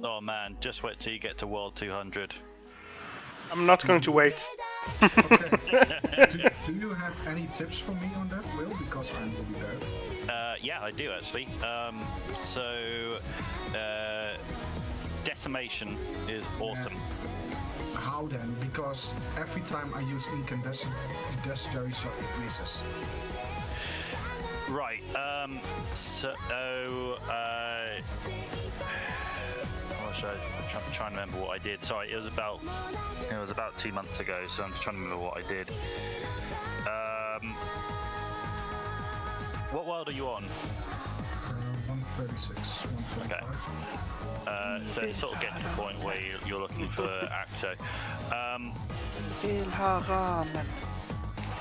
Oh man, just wait till you get to World 200. I'm not going to wait. Okay. do you have any tips for me on that, Will? Because I'm really bad. Yeah, I do actually. Decimation is awesome. How then? Because every time I use incandescent shot, it misses. Right. I'm trying to remember what I did. Sorry, it was about 2 months ago, so I'm just trying to remember what I did. What world are you on? 136, 135. Okay. So it's sort of getting to the point where you're looking for Acto.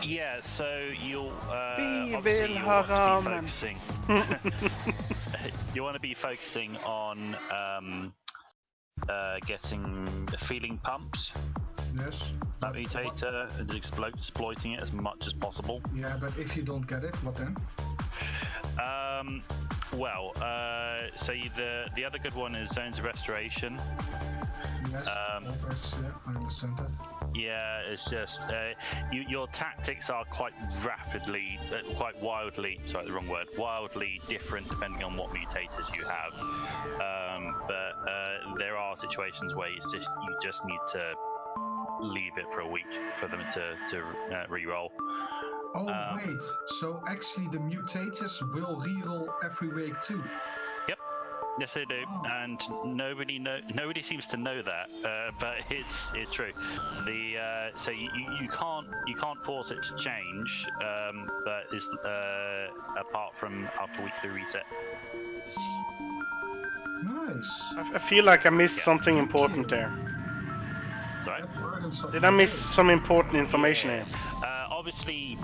Yeah, so you'll obviously you want to be focusing. You want to be focusing on getting feeling pumps. Yes. That mutator and exploiting it as much as possible. Yeah, but if you don't get it, what then? So the other good one is Zones of Restoration. Yes, yeah, I understand that. Yeah, it's just your tactics are quite wildly different depending on what mutators you have. But there are situations where you just need to leave it for a week for them to re-roll. Oh wait, so actually the mutators will re-roll every week too? Yep, yes they do, and nobody seems to know that, but it's true. So you can't force it to change, but it's apart from after week 3 reset. Nice. I feel like I missed something important there. Sorry? Did I miss some important information here? Obviously,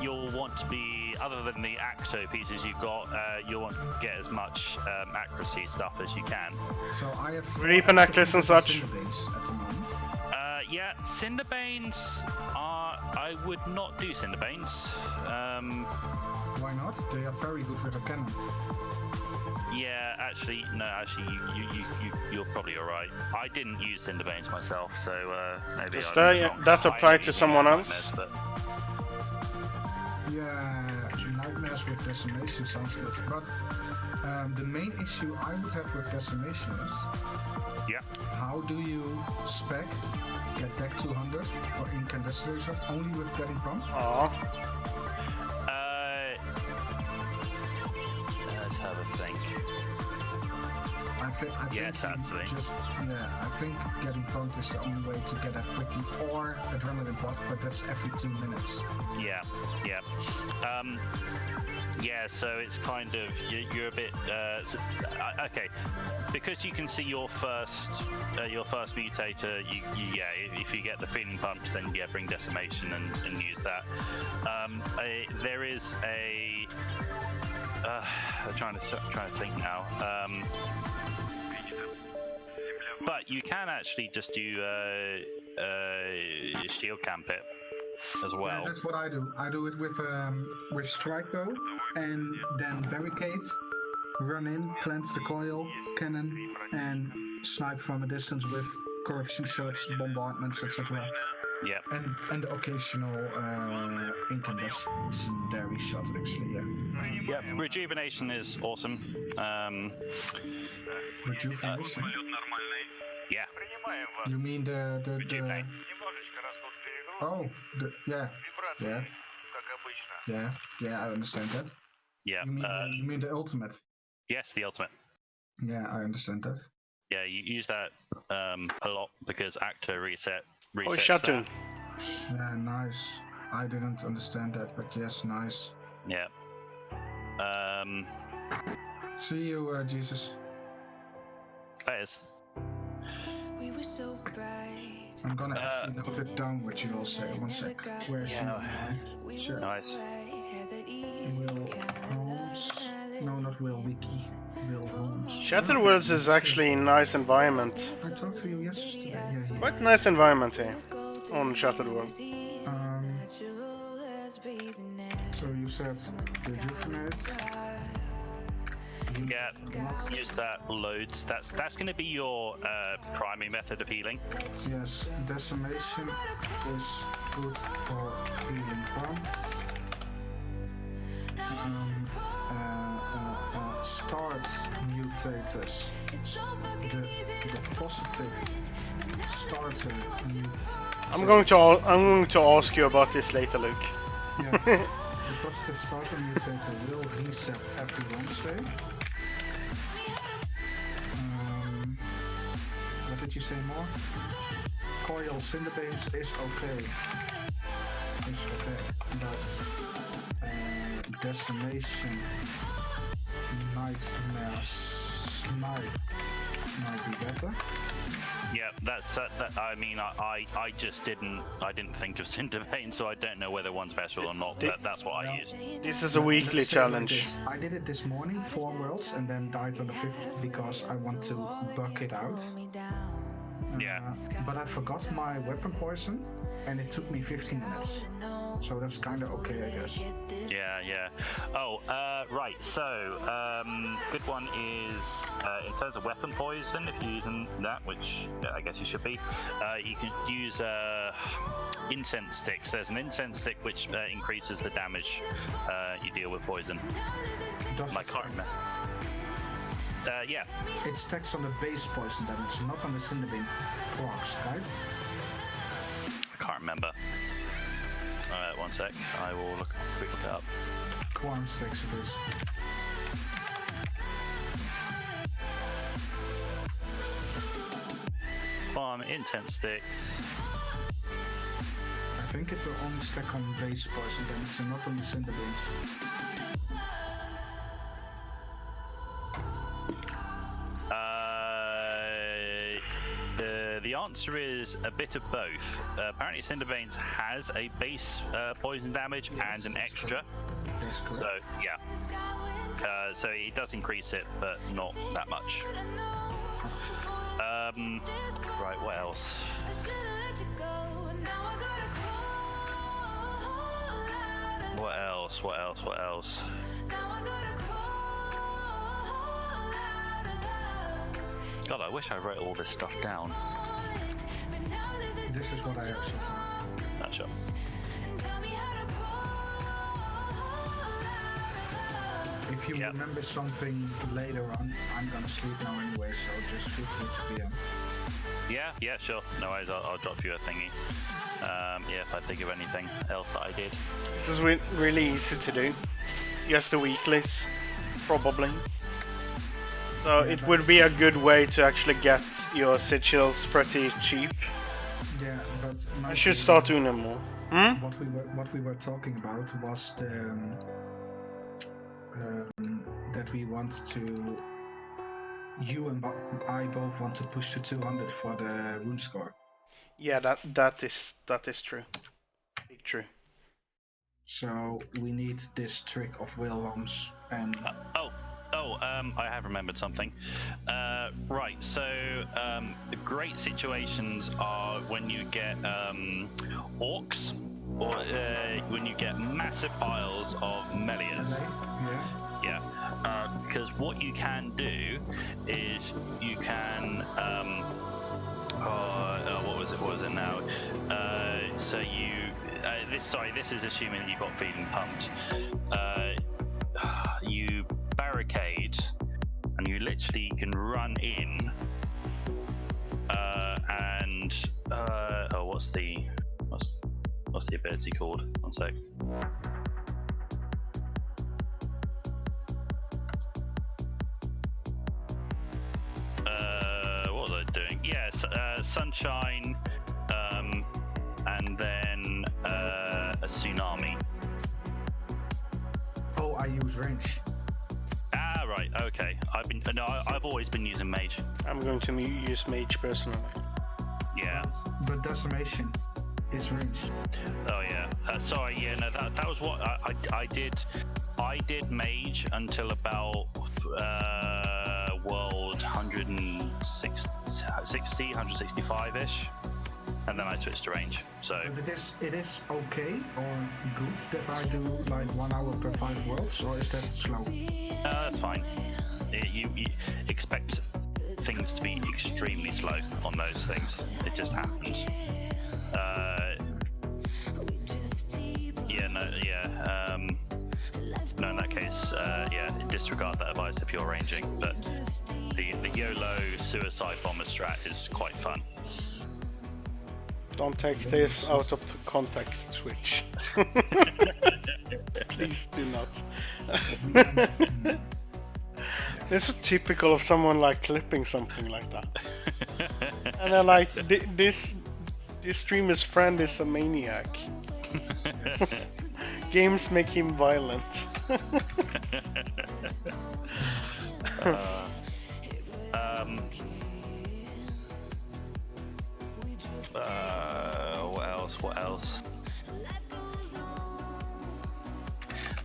you'll want to be, other than the Acto pieces you've got, you'll want to get as much accuracy stuff as you can. So I have Reaper necklace and such. Yeah, Cinderbanes I would not do Cinderbanes. Why not? They are very good with a cannon. Yeah, actually, you're probably alright. I didn't use Cinderbanes myself, so maybe Does that apply to someone else? But... Yeah, nightmares with decimation sounds good, but the main issue I would have with decimation is how do you spec get back 200 for incandescent only with getting pumped? Let's have a think. I think I think getting pumped is the only way to get that quickly, or adrenaline pot, but that's every 2 minutes. Yeah. So it's kind of you're a bit okay because you can see your first mutator. If you get the feeling pumped, then bring decimation and use that. There is a I'm trying to think now. But you can actually just do shield camp it as well. Yeah, that's what I do. I do it with strike bow and then barricade, run in, plant the coil, cannon, and snipe from a distance with corruption shots, bombardments, etc. Yeah. And the occasional incandescent shot, actually. Yeah. Rejuvenation is awesome. Rejuvenation. Yeah. You mean the I understand that. Yeah. You mean the ultimate? Yes, the ultimate. Yeah, I understand that. Yeah, you use that a lot because Acto resets Shatu. Yeah, nice. I didn't understand that, but yes, nice. Yeah. See you, Jesus. Players. We were so bright. I'm gonna actually note it down what you all say. 1 sec. Where's Sure. Nice. Will Holmes. No, not Will Wiki. Will Holmes. Shatterworlds is actually a nice environment. I talked to you yesterday. Yeah. Quite nice environment here on Shatterworld. So you said rejuvenate, Yeah, use that loads. That's going to be your primary method of healing. Yes, decimation is good for healing pumps. Start mutators. The positive starter. I'm going to ask you about this later, Luke. Yeah, the positive starter mutator will reset every Wednesday. What did you say more? Coil Cinderbanes is okay. But decimation nightmare snipe might be better. Yeah, that's that. I mean, I just didn't think of Cinderbane, so I don't know whether one's special or not. But that's what I use. This is a weekly challenge. I did it this morning, 4 worlds, and then died on the 5th because I want to buck it out. Yeah. But I forgot my weapon poison, and it took me 15 minutes. So that's kind of okay, I guess. Yeah. Oh, right. So, good one is in terms of weapon poison. If you're using that, which I guess you should be, you can use incense sticks. There's an incense stick which increases the damage you deal with poison. I can't remember. Yeah. It stacks on the base poison damage, not on the Cinderbane procs, right? I can't remember. One sec. I will quick look it up. Quorum sticks it is. Intense sticks. I think it will only stack on base poison damage and not on the Cinderbanes. The answer is a bit of both. Apparently Cinderbanes has a base poison damage and an extra. That's correct. So, yeah. So it does increase it, but not that much. Right, what else? What else? God, I wish I wrote all this stuff down. This is what I have so far. Not sure. If you remember something later on, I'm gonna sleep now anyway, so just feel free to PM. Yeah, sure. No worries, I'll drop you a thingy. Yeah, if I think of anything else that I did. This is really easy to do. Just the weeklies, probably. So it would be a good way to actually get your sigils pretty cheap. Yeah, but I should start doing them more. What we were talking about was the that we want to. You and I both want to push to 200 for the rune score. Yeah, that is true. Big true. So we need this trick of Wilhelm's and. I have remembered something. Right, so great situations are when you get orcs, or when you get massive piles of melias. Yeah. Because what you can do is you can what was it now? So you this is assuming that you've got feeding pumped. You barricade, and you literally can run in, and what's the ability called? One sec. What was I doing? Yes, sunshine, and then a tsunami. Oh, I use range. Ah, right. Okay. I've always been using mage. I'm going to use mage personally. Yeah. But decimation is range. Oh yeah. Sorry. Yeah. No. That was what I did. I did mage until about world 165 ish, and then I switched to range. So. But it is okay or good that I do like 1 hour per 5 worlds, or is that slow? That's fine. you expect things to be extremely slow on those things. It just happens. No, in that case, disregard that advice if you're ranging. But the YOLO suicide bomber strat is quite fun. Don't take this out of the context, Switch. Please do not. It's so typical of someone like clipping something like that. And then like, this streamer's friend is a maniac. Games make him violent. What else?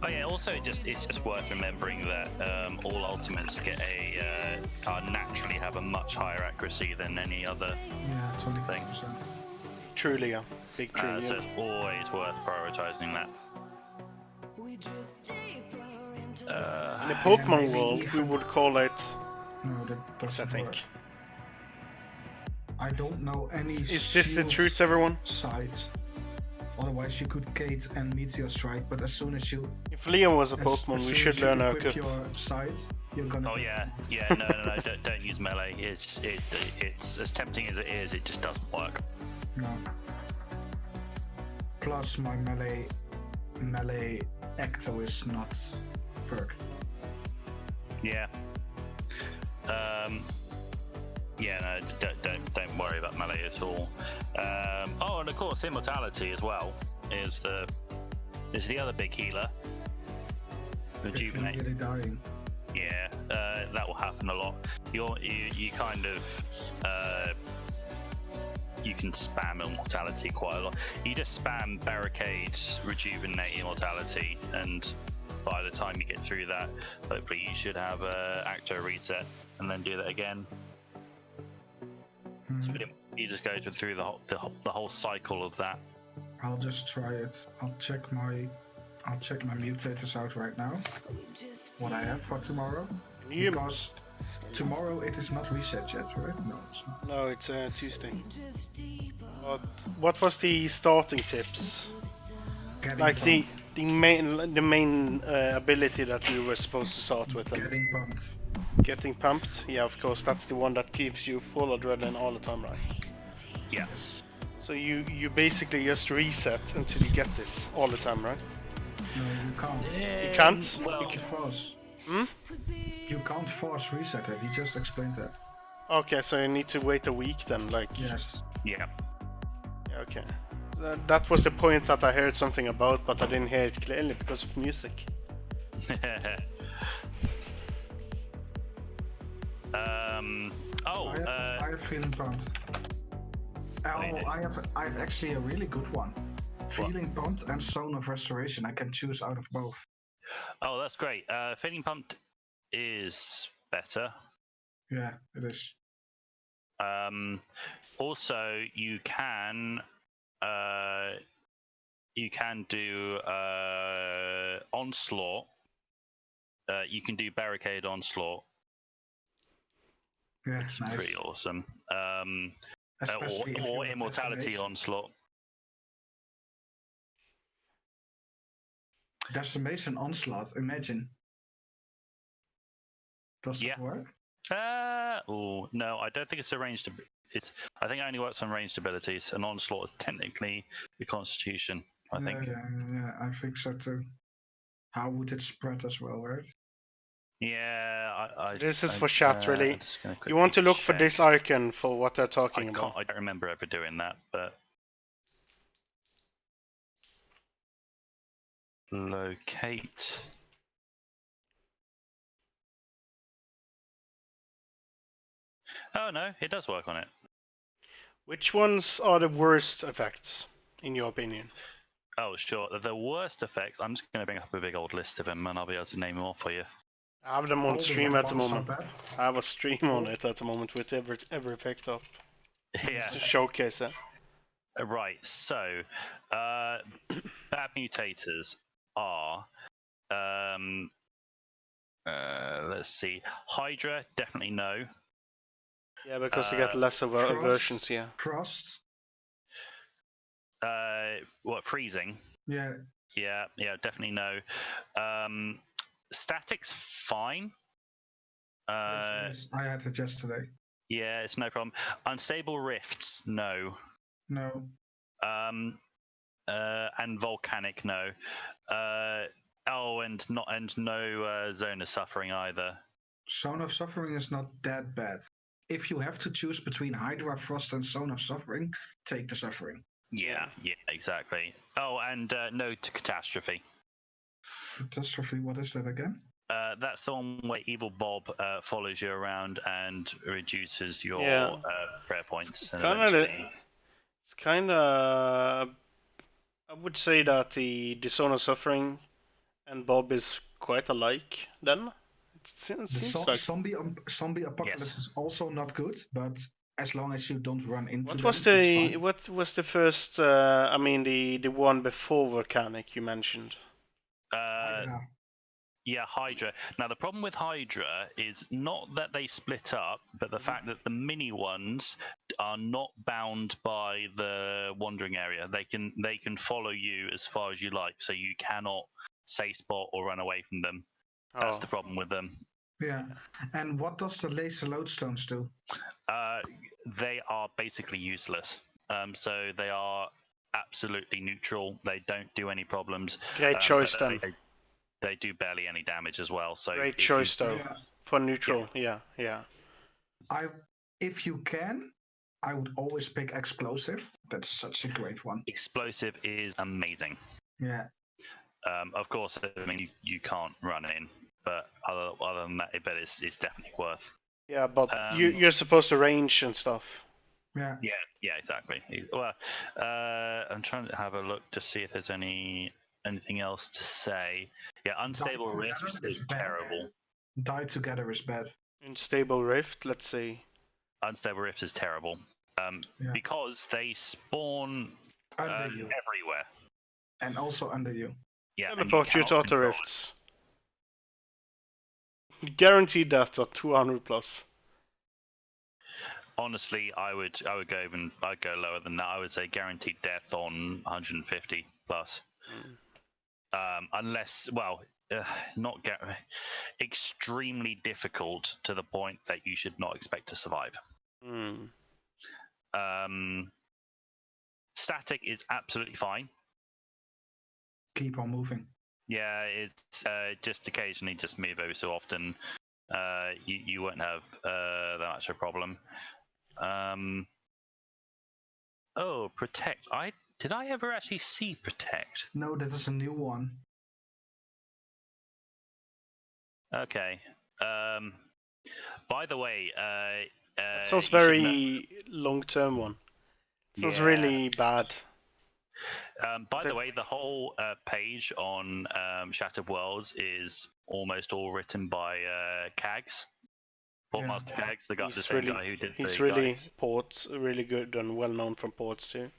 Oh yeah, also it's just worth remembering that all ultimates naturally have a much higher accuracy than any other thing. Truly, yeah. Big true. So it's always worth prioritizing that. In the Pokemon world, we would call it... No, that doesn't work. I don't know any. Is this the truth, everyone? Sight. Otherwise, you could Kate and Meteor Strike, but as soon as you. If Leon was a Pokemon, we should learn how to. Your sight, you're gonna. Oh yeah, no, don't use melee. It's as tempting as it is. It just doesn't work. No. Plus, my melee Ecto is not perked. Yeah. No, don't worry about melee at all. And of course, immortality as well is the other big healer. Rejuvenate. If you're really dying. Yeah, that will happen a lot. You kind of you can spam immortality quite a lot. You just spam barricade, rejuvenate, immortality, and by the time you get through that, hopefully you should have Acto reset, and then do that again. You just go through the whole cycle of that. I'll just try it. I'll check my mutators out right now. What I have for tomorrow. Because tomorrow it is not reset yet, right? No, it's not. No, it's Tuesday. What was the starting tips? Like the main ability that we were supposed to start with. Getting pumped. Getting pumped? Yeah, of course. That's the one that gives you full adrenaline all the time, right? Yes. So you basically just reset until you get this all the time, right? No, you can't. You can't? Well, You can force. Hmm? You can't force reset it. He just explained that. Okay, so you need to wait a week then, like... Yes. Yeah. Okay. That was the point that I heard something about, but I didn't hear it clearly because of music. I have feeling pumped. I have actually a really good one. Feeling pumped and Zone of Restoration. I can choose out of both. Oh, that's great. Feeling pumped is better. Yeah, it is. Also, you can do onslaught. You can do barricade onslaught. Yeah, which is nice. pretty awesome. Especially or immortality onslaught. Decimation onslaught. Imagine. Does it work? No, I don't think it's a ranged. I think it only works on ranged abilities. An onslaught is technically the Constitution. I think. Yeah, I think so too. How would it spread as well, right? Yeah, this is for chat, really. You want to look for this icon for what they're talking about. I don't remember ever doing that, but locate. Oh no, it does work on it. Which ones are the worst effects, in your opinion? Oh, sure. The worst effects. I'm just going to bring up a big old list of them, and I'll be able to name them all for you. I have them on stream at the moment. I have a stream on it at the moment with every effect up. Yeah. Just to showcase it. Right. So, bad mutators are. let's see. Hydra, definitely no. Yeah, because you get less of versions, yeah. Frost. What, freezing? Yeah. Yeah, definitely no. Static's fine. Yes, I had it yesterday. Yeah, it's no problem. Unstable rifts, no. No. And volcanic, no. And no zone of suffering either. Zone of Suffering is not that bad. If you have to choose between Hydra, Frost, and Zone of Suffering, take the Suffering. Yeah, exactly. Oh, and no to Catastrophe. Catastrophe, what is that again? That's the one where Evil Bob follows you around and reduces your prayer points. It's kind of. I would say that the Zone of Suffering and Bob is quite alike. Then it seems like zombie apocalypse is also not good, but as long as you don't run into what was the first? The one before volcanic you mentioned. Yeah, Hydra. Now, the problem with Hydra is not that they split up, but the fact that the mini ones are not bound by the wandering area. They can follow you as far as you like, so you cannot safe spot or run away from them. That's the problem with them. Yeah. And what does the laser lodestones do? They are basically useless. So they are absolutely neutral. They don't do any problems. Great choice, then. They do barely any damage as well. So great choice though for neutral. Yeah. If you can, I would always pick Explosive. That's such a great one. Explosive is amazing. Yeah. Of course, I mean you can't run in, but other than that, it's definitely worth. Yeah, but you're supposed to range and stuff. Yeah. Yeah, exactly. Well, I'm trying to have a look to see if there's anything else to say. Yeah, Unstable Rifts is terrible. Die Together is bad. Unstable Rift, let's see. Unstable Rift is terrible. Because they spawn everywhere. And also under you. Yeah. Teleport you to auto rifts. Guaranteed death at 200 plus. Honestly, I'd go lower than that. I would say guaranteed death on 150 plus. Unless, extremely difficult to the point that you should not expect to survive. Static is absolutely fine. Keep on moving. Yeah, it's just occasionally just move every so often. You won't have that much of a problem. Protect. Did I ever actually see Protect? No, that is a new one. Okay. By the way, it sounds very long-term one. It sounds really bad. By the way, the whole page on Shattered Worlds is almost all written by Kags. Portmaster Kags, the same guy who did he's really ports, really good and well known from ports too.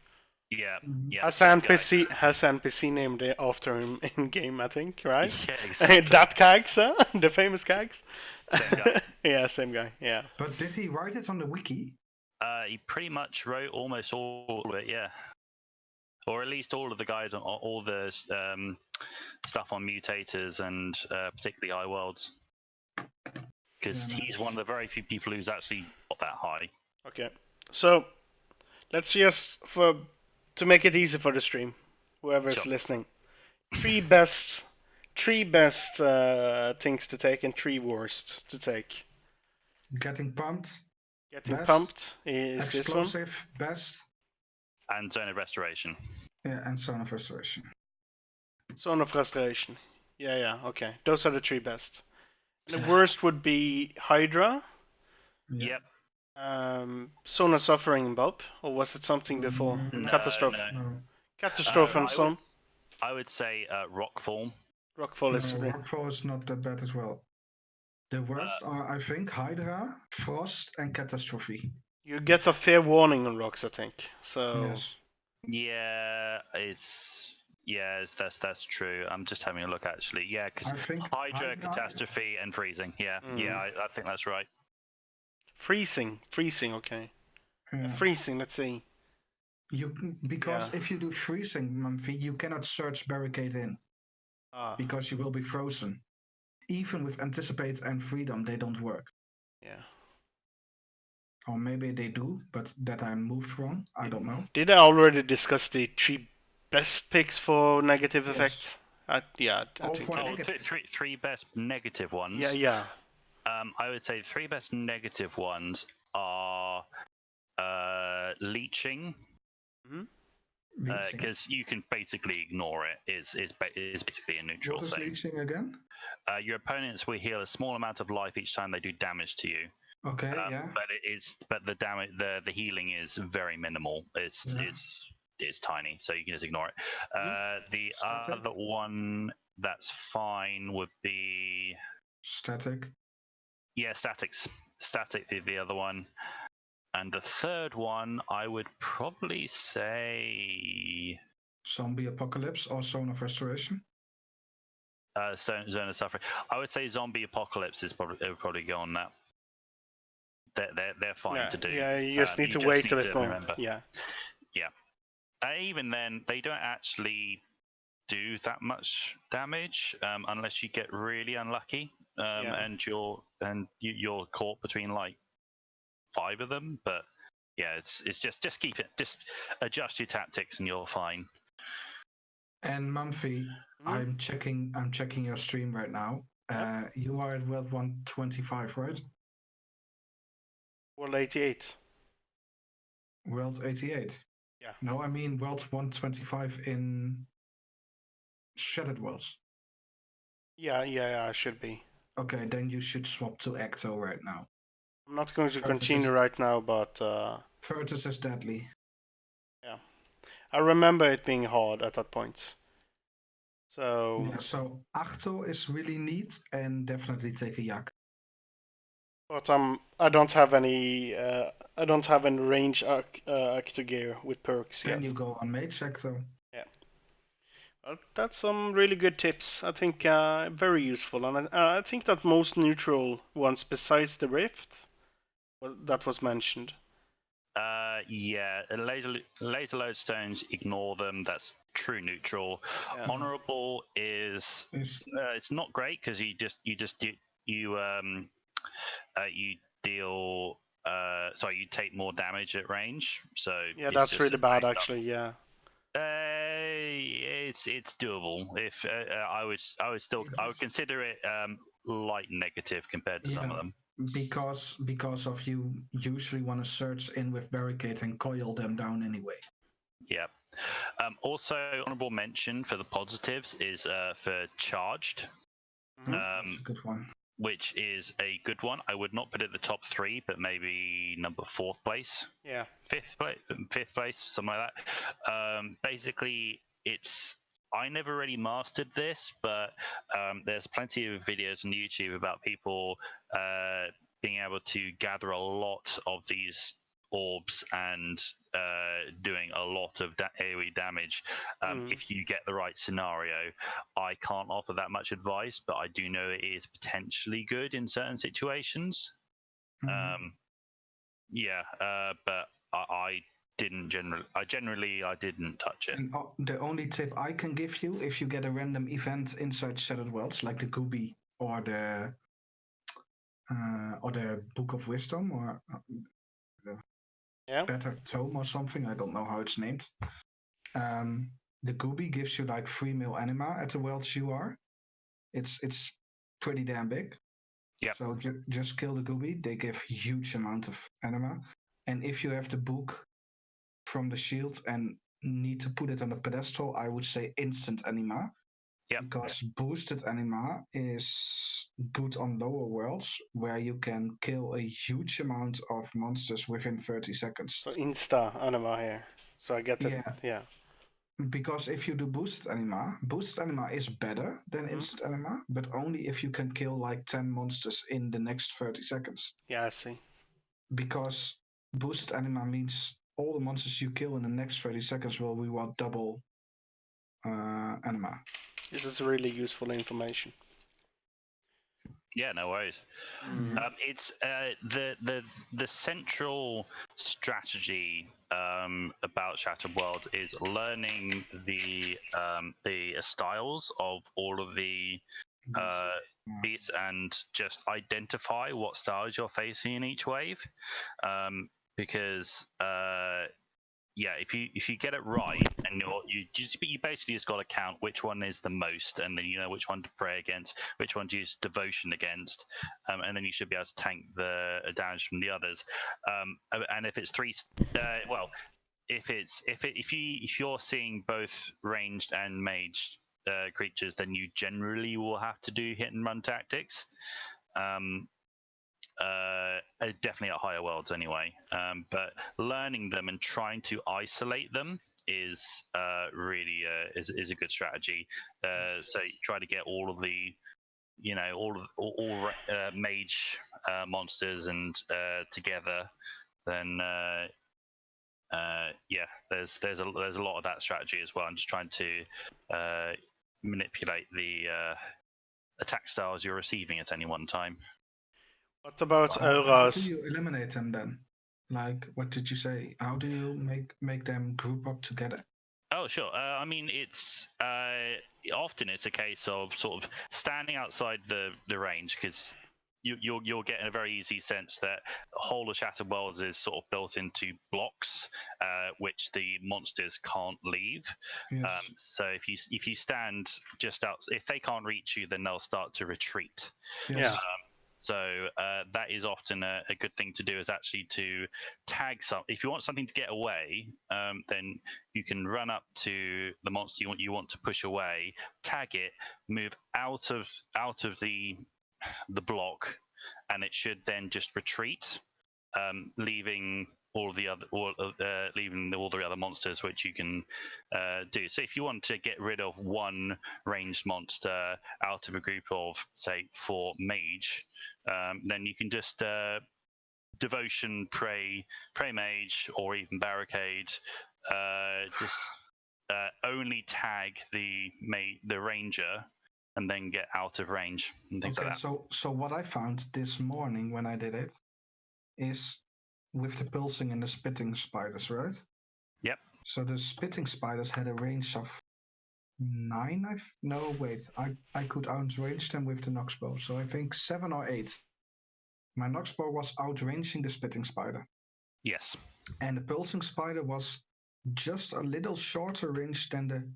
Yeah. Has NPC named after him in game, I think, right? Yeah, exactly. That Kags, the famous Kags. Same guy. Yeah, same guy. Yeah. But did he write it on the wiki? He pretty much wrote almost all of it, yeah. Or at least all of the guides on all the stuff on mutators and particularly iWorlds. Because he's one of the very few people who's actually got that high. Okay, so let's just to make it easy for the stream, whoever's listening, three best things to take and three worst to take. Getting pumped. Getting pumped is Explosive, this one. best. And Zone of Restoration. Yeah, and Zone of Restoration. Zone of Restoration. Yeah, okay. Those are the three best. And the worst would be Hydra. Yep. Zone of Suffering, Bob? Or was it something before? Catastrophe. No. Catastrophe and some. I would say Rockfall. Rockfall is... Rockfall is not that bad as well. The worst are, I think, Hydra, Frost, and Catastrophe. You get a fair warning on rocks, I think. So... Yes. Yeah, it's Yes, that's true. I'm just having a look actually. Yeah, because Hydra, Catastrophe, and Freezing. Yeah, I think that's right. Freezing, okay. Freezing, let's see. Because if you do freezing, Mumphy, you cannot search barricade in. Because you will be frozen. Even with anticipate and freedom, they don't work. Yeah. Or maybe they do, but that I moved wrong. I don't know. Did I already discuss the 3 best picks for negative effects? I think three best negative ones. Yeah. I would say the 3 best negative ones are leeching. Because you can basically ignore it. It's basically a neutral thing. What is leeching again? Your opponents will heal a small amount of life each time they do damage to you. Okay, But the damage, the healing is very minimal. It's tiny, so you can just ignore it. The other one that's fine would be static. Yeah, statics. Static the other one. And the third one, I would probably say Zombie Apocalypse or Zone of Restoration. Zone of Suffering. I would say Zombie Apocalypse it would probably go on that. They're fine to do. Yeah, you just need to wait a bit more. Remember. Yeah. Even then, they don't actually do that much damage unless you get really unlucky and you're caught between like 5 of them. But yeah, it's just keep it, just adjust your tactics and you're fine. And Mumphy, I'm checking your stream right now. You are at World 125, right? World 88. World 88? Yeah. No, I mean World 125 in Shattered Worlds. Yeah, I should be. Okay, then you should swap to Ecto right now. I'm not going to continue right now, but... Virtus is deadly. Yeah. I remember it being hard at that point. So... Yeah, so Achto is really neat, and definitely take a Yak. But I don't have any range actor gear with perks yet. Then you go on Mage Ecto. Yeah. That's some really good tips. I think very useful, and I think that most neutral ones besides the Rift, that was mentioned. Yeah, laser lodestones, ignore them. That's true neutral. Yeah. Honorable is it's not great because you take more damage at range. So yeah, that's really bad actually. Yeah. It's doable. If I would consider it light negative compared to some of them. Because of you usually want to search in with barricade and coil them down anyway. Yeah. Also, honorable mention for the positives is for charged. That's a good one. Which is a good one. I would not put it in the top 3, but maybe number 4th place. Yeah. 5th place, something like that. Basically, I never really mastered this, but there's plenty of videos on YouTube about people being able to gather a lot of these orbs and doing a lot of AoE damage if you get the right scenario. I can't offer that much advice, but I do know it is potentially good in certain situations. But I didn't I didn't touch it. And the only tip I can give you, if you get a random event inside Shattered Worlds, like the Gooby or the Book of Wisdom or Better Tome or something, I don't know how it's named. The Gooby gives you like 3 mil anima at the worlds you are. It's pretty damn big. Yeah. So just kill the Gooby. They give huge amount of anima. And if you have the book from the shield and need to put it on a pedestal, I would say instant anima. Yeah. Because boosted anima is good on lower worlds where you can kill a huge amount of monsters within 30 seconds. So insta anima here. So I get it. Yeah. Because if you do boosted anima is better than instant anima, but only if you can kill like 10 monsters in the next 30 seconds. Yeah, I see. Because boosted anima means all the monsters you kill in the next 30 seconds will reward double anima. This is really useful information. Yeah, no worries. It's the central strategy about Shattered Worlds is learning the styles of all of the beasts and just identify what styles you're facing in each wave, because if you get it right and you basically just got to count which one is the most, and then you know which one to pray against, which one to use devotion against, and then you should be able to tank the damage from the others. And if it's if you're seeing both ranged and mage creatures, then you generally will have to do hit and run tactics. Definitely at higher worlds anyway, but learning them and trying to isolate them is really is a good strategy. So you try to get all of the mage monsters and together, then there's a lot of that strategy as well. I'm just trying to manipulate the attack styles you're receiving at any one time. What about How auras? do you eliminate them then? Like, what did you say? How do you make them group up together? Oh, sure. I mean, it's often it's a case of sort of standing outside the range, because you'll get a very easy sense that the whole of Shattered Worlds is sort of built into blocks, which the monsters can't leave. Yes. So if you stand just out, if they can't reach you, then they'll start to retreat. Yes. Yeah. So that is often a good thing to do, is actually to tag some. If you want something to get away, then you can run up to the monster you want to push away, tag it, move out of the block, and it should then just retreat, leaving all the other monsters, which you can do. So if you want to get rid of one ranged monster out of a group of, say, 4 mage, then you can just devotion, pray mage, or even barricade. Just only tag the ranger, and then get out of range and things like that. So what I found this morning when I did it is with the pulsing and the spitting spiders, right? Yep. So the spitting spiders had a range of 9. I could outrange them with the Noxbow. So I think 7 or 8. My Noxbow was outranging the spitting spider. Yes. And the pulsing spider was just a little shorter range than the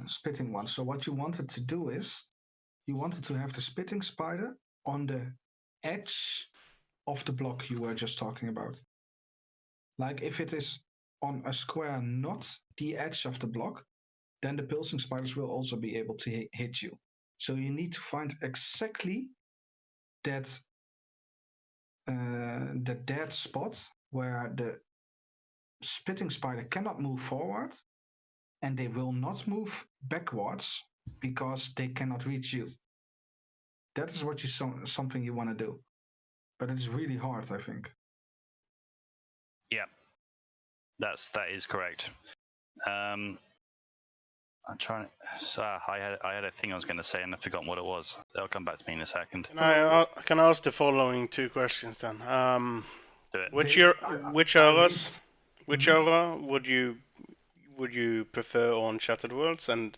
spitting one. So what you wanted to do is you wanted to have the spitting spider on the edge of the block you were just talking about. Like if it is on a square, not the edge of the block, then the pulsing spiders will also be able to hit you. So you need to find exactly that dead spot where the spitting spider cannot move forward, and they will not move backwards because they cannot reach you. That is what something you want to do, but it's really hard, I think. Yeah, that is correct. I'm trying. So I had a thing I was going to say, and I've forgotten what it was. It'll come back to me in a second. Can I ask the following 2 questions then? Do it. Which aura would you prefer on Shattered Worlds, and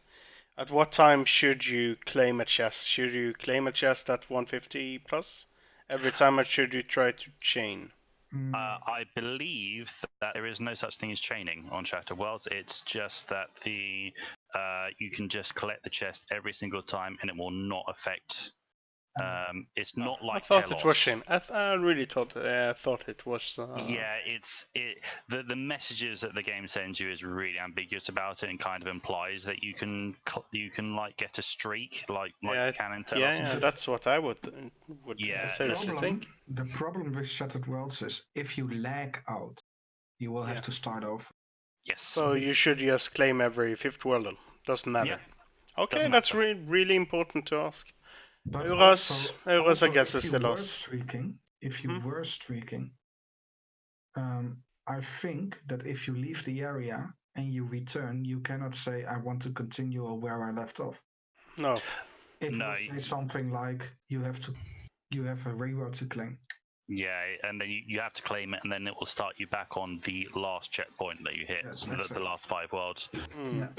at what time should you claim a chest? Should you claim a chest at 150 plus every time, or should you try to chain? I believe that there is no such thing as chaining on Shattered Worlds. It's just that you can just collect the chest every single time, and it will not affect. It's not like I thought Telos. it was chain. I really thought it was. Yeah, the messages that the game sends you is really ambiguous about it, and kind of implies that you can like get a streak like Canon Telos. Yeah, that's what I would seriously think. The problem with Shattered Worlds is if you lag out, you will have to start over. Yes. So you should just claim every 5th world. Doesn't matter. Yeah. Okay, that's really important to ask. But Euros, also, I guess, is the loss. If you were streaking, I think that if you leave the area and you return, you cannot say I want to continue where I left off. No. It will say something like you have a reward to claim. Yeah, and then you have to claim it, and then it will start you back on the last checkpoint that you hit, Yes, the exactly. last 5 worlds. Yeah.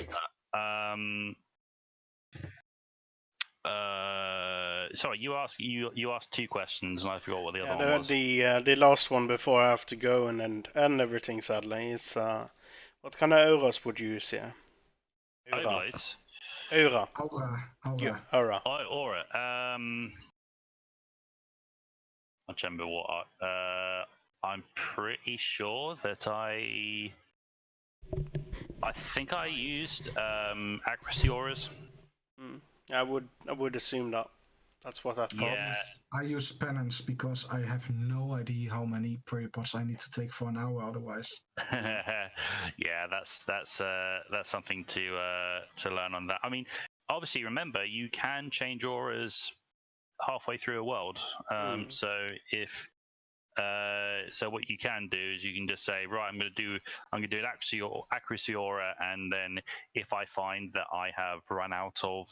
Sorry, you asked 2 questions, and I forgot what the other one was. The last one before I have to go and end everything, sadly, is what kind of auras would you use here? Overloads? Aura. Aura. Aura. Aura. I can't remember what. I'm pretty sure that I think I used accuracy auras. I would assume that. That's what I thought. Yeah. I use penance because I have no idea how many prayer pots I need to take for an hour otherwise. Yeah, that's something to learn on that. I mean, obviously, remember you can change auras halfway through a world. So if so what you can do is you can just say, right, I'm going to do an accuracy aura, and then if I find that I have run out of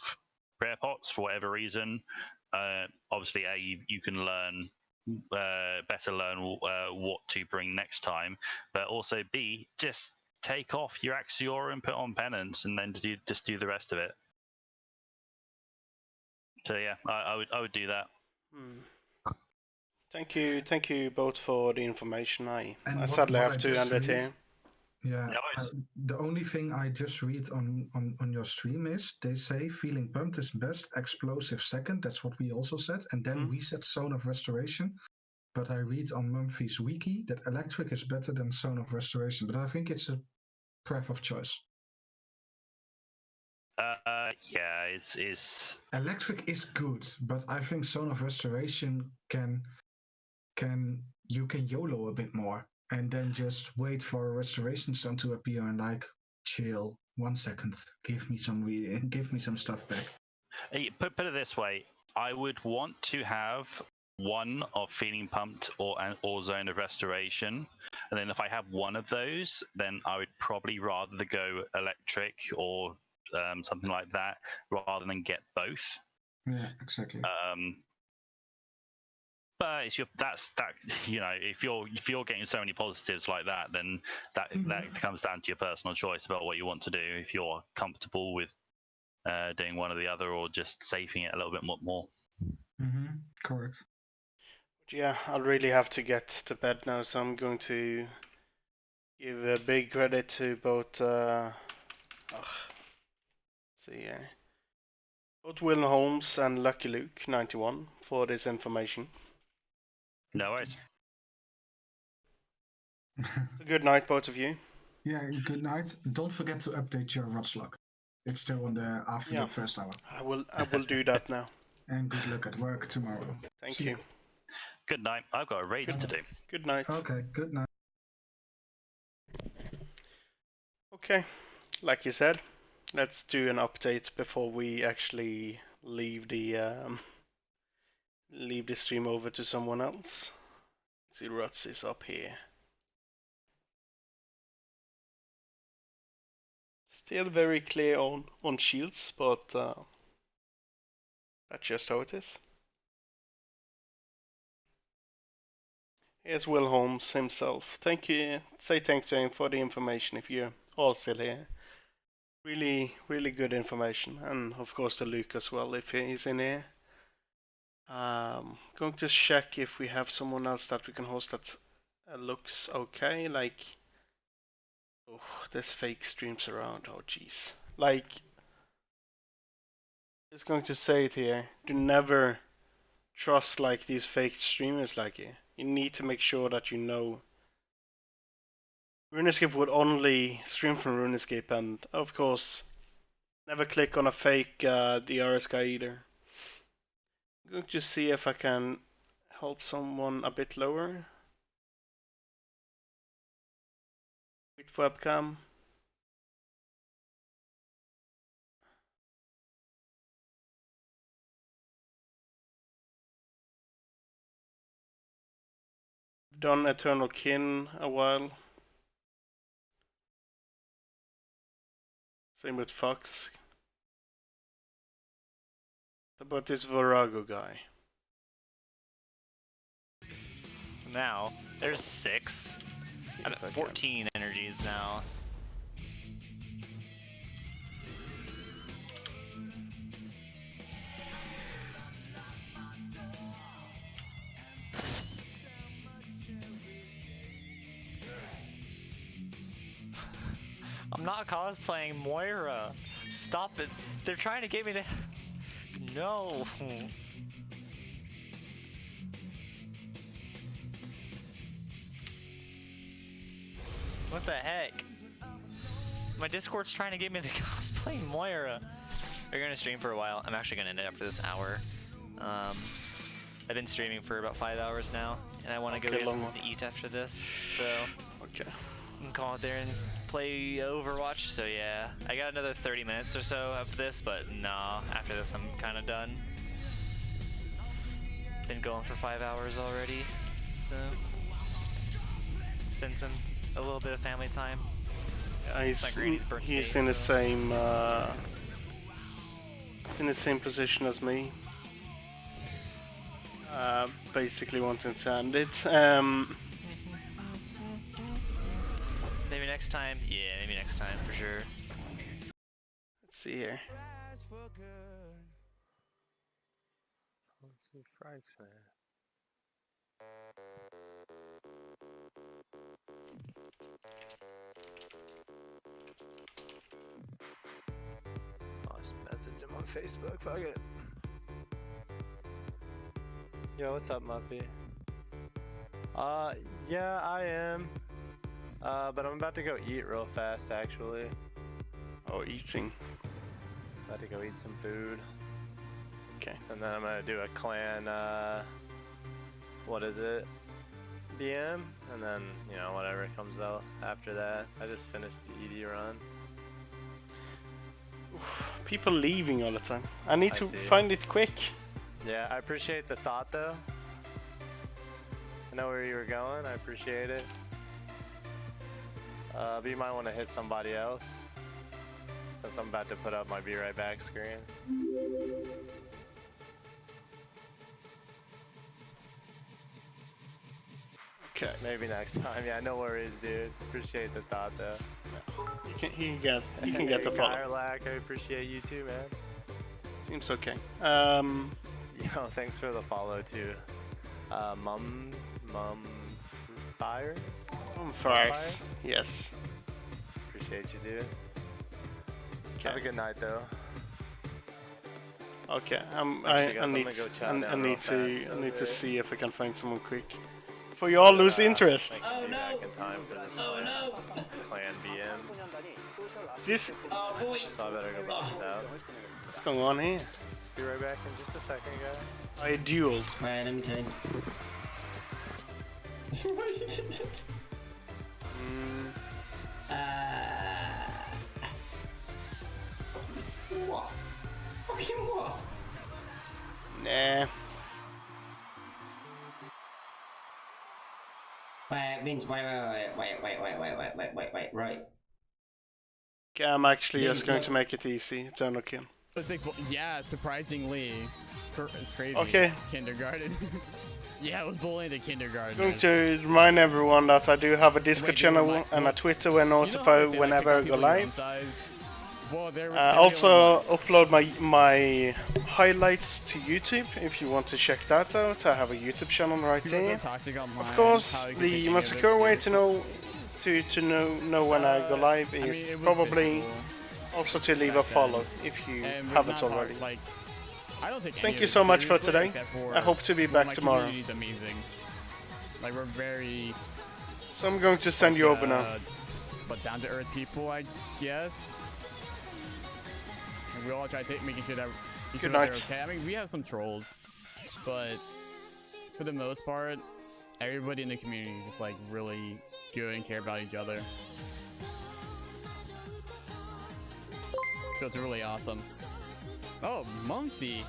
prayer pots for whatever reason, obviously you can better learn what to bring next time, but also B, just take off your accuracy aura and put on penance, and then just do the rest of it. So yeah, I would do that. Thank you both for the information. I sadly have to end it here. Yeah, the only thing I just read on your stream is they say feeling pumped is best, explosive second. That's what we also said, and then we said Zone of Restoration. But I read on Mumphy's wiki that electric is better than Zone of Restoration. But I think it's a pref of choice. Yeah, it's electric is good, but I think Zone of Restoration can you can YOLO a bit more and then just wait for a restoration stone to appear and like chill 1 second, give me some stuff back. Put it this way, I would want to have one of feeling pumped or Zone of Restoration, and then if I have one of those, then I would probably rather go electric or something like that rather than get both. Yeah, exactly. But it's if you're getting so many positives like that, then that comes down to your personal choice about what you want to do. If you're comfortable with doing one or the other, or just saving it a little bit more. Correct. Yeah, I'll really have to get to bed now, so I'm going to give a big credit to both. Both Will Holmes and Luckyluke91 for this information. No worries. Good night, both of you. Yeah, good night. Don't forget to update your Rotslog. It's still on the after the first hour. I will do that now. And good luck at work tomorrow. Thank you. Good night. I've got a raid to do. Good night. Okay, good night. Okay, like you said, let's do an update before we actually leave the stream over to someone else. Let's see, Ruts is up here. Still very clear on shields, but that's just how it is. Here's Will Holmes himself. Thank you. Say thanks to him for the information if you're all still here. Really, really good information. And of course to Luke as well if he's in here. Going to check if we have someone else that we can host that looks okay. Like, oh, there's fake streams around. Oh, jeez. Like, just going to say it here. Do never trust like these fake streamers like you. You need to make sure that you know. RuneScape would only stream from RuneScape, and of course, never click on a fake DRS guy either. I'm going to see if I can help someone a bit lower with webcam. Done Eternal Kin a while. Same with Fox. What about this Virago guy? Now, there's 6. I'm at 14 energies now. I'm not cosplaying Moira. Stop it. They're trying to get me to... No. What the heck? My Discord's trying to get me to cosplay Moira. We're gonna stream for a while. I'm actually gonna end it after this hour. I've been streaming for about 5 hours now, and I want to go get something to eat after this. So okay, I can call it there and play Overwatch. So yeah, I got another 30 minutes or so after this, but nah, after this I'm kind of done. Been going for 5 hours already, so spend a little bit of family time. He's in the same position as me. Basically wanting to end it. Maybe next time. Yeah, maybe next time for sure. Let's see here. Let's see Frank's there. I'll just message him on Facebook, fuck it. Yo, what's up, Muffy? Yeah, I am. But I'm about to go eat real fast, actually. Oh, eating. About to go eat some food. Okay. And then I'm gonna do a clan, what is it? BM? And then, you know, whatever comes out after that. I just finished the ED run. People leaving all the time. I need to find it quick. Yeah, I appreciate the thought, though. I know where you were going. I appreciate it. But you might want to hit somebody else, since I'm about to put up my Be Right Back screen. Okay. Maybe next time. Yeah, no worries, dude. Appreciate the thought, though. You can get the follow. Firelack, I appreciate you too, man. Seems okay. Yo, thanks for the follow too. Mum Fires? Fires. Yes. Appreciate you, dude. Okay. Have a good night, though. Okay. I need to see if I can find someone quick. For you all lose interest. Oh no! Back in time for this clan BM. This. Oh boy. So I better go bust this out. What's going on here? Be right back in just a second, guys. I dueled. Right, let me tell you. What? Fucking what? Nah. Wait, Vince, wait, right. Okay, I'm actually just going to make it easy. It's kill. Yeah, surprisingly. It's crazy. Okay. Kindergarten. Yeah, I was bullying the kindergarten. I'm going to remind everyone that I do have a Discord channel and a Twitter where notify whenever I go live. I also upload my highlights to YouTube if you want to check that out. I have a YouTube channel right there. Of course, the most secure way to know when I go live is probably also to leave a follow if you haven't already. Thank you so much for today. I hope to be back tomorrow. Amazing. Like, we're very... So I'm going to send you over now. But down to earth people, I guess. And we all try to making sure that each of us are okay. I mean, we have some trolls, but for the most part, everybody in the community is just like really good and care about each other. So it's really awesome. Oh, Mumphy.